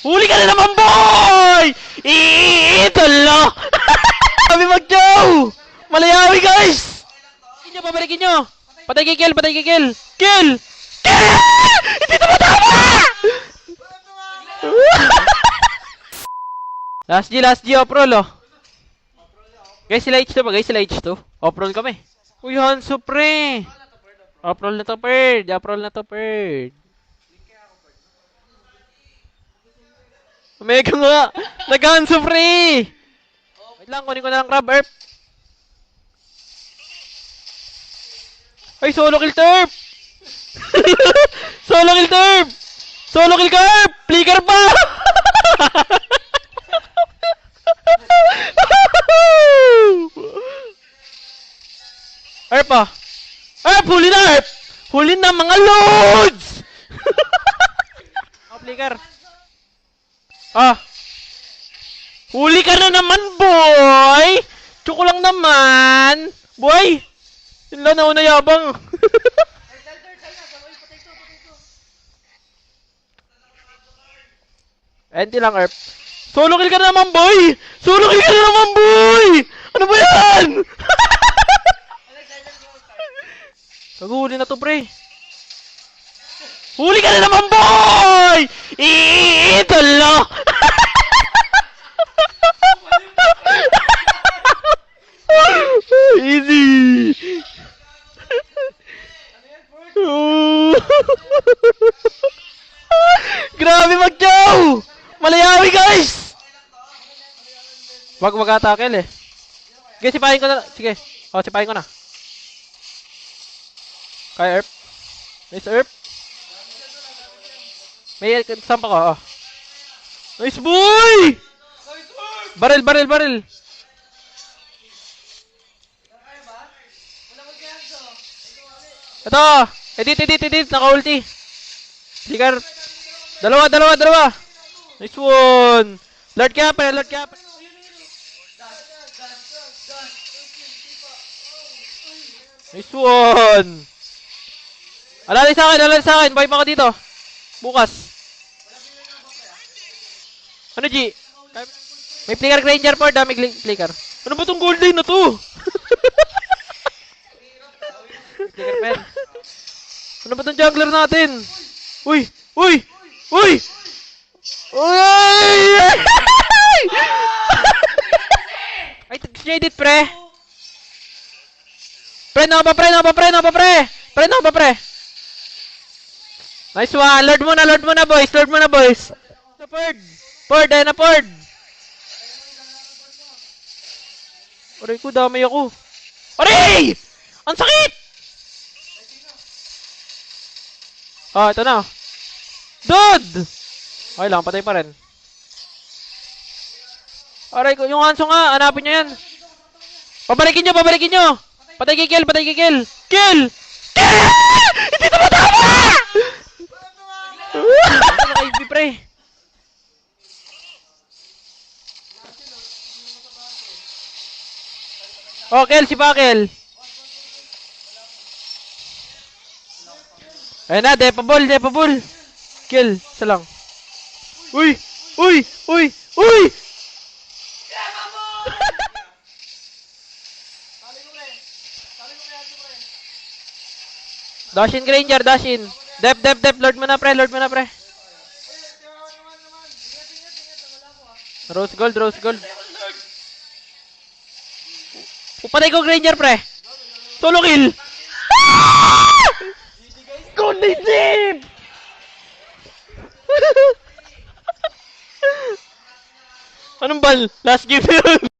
Huli ka na naman, boy! Idolo! Kami mag-jow! Malayawi, guys! Pabalikin nyo! Patay kay Kill! Patay kay Kill! Kill! Kill! Hindi tumatama! Last G, off-roll, oh. Guys, sila H2 ba? Guys, sila H2. Off-roll kami. Uy, Hanso, pre! Off-roll na to, Bird. Off-roll na to, Bird. Omega nga! Nag-Hanso, pre! Wait lang, kunin ko na lang crab, Erp. Ay, solo kill, Terp! Solo kill, Terp! Solo kill, Terp! Flicker pa! Erp, ah! Erp! Huli na, Erp! Huli na, mga loads! Oh, flicker. Ah! Huli ka na naman, boy! Tsoko lang naman! Boy! Yun lang, nauna yabang. Enti lang, Erp. Solo kill ka na naman, boy! Solo kill ka na naman, boy! Ano ba yan? Naghuli na to, pre. Huli ka na naman, boy! Idolo! Easy! Grabe mag-jow! Malayawi, guys! Wag mag-atakel, eh. Sige, sipahin ko na. Sige. O, sipahin ko na. Kaya, Erp. Nice, Erp. May sampa ko, oh. Nice, boy! Barrel, barrel, barrel. Ito! Edit! Naka-ulti. Flicker. Dalawa. Nice one. Lord cap. Nice one. Alalay sa akin. Buhay pa ako dito. Bukas. Ano, G? May flicker ranger po. Dami flicker. Ano ba tong gold line na to? Flicker pen. Ano ba tong jungler natin? Uy! Ay, shaded, pre. Pre, no ba, pre? Nice one. Lord muna, boys. Pord, ayun na, Pord. Aray ko, damay ako. Aray! Ang sakit! Ah, ito na. Dude! Okay lang, patay pa rin. Aray ko, yung Hanso nga, hanapin nyo yan. Pabalikin nyo! Patay kay Kill! Kill! Hindi tumatama! Naka-IV, pre. Oh, Kill, si Pakel. Ayun na, depable. Kill, isa lang. Uy! Dashin Granger, dashin. Dep. Lord mo na, pre. Rose gold. Upatay ko Granger, pre. Solo kill. Gold deep! Anong bal? Last game yun.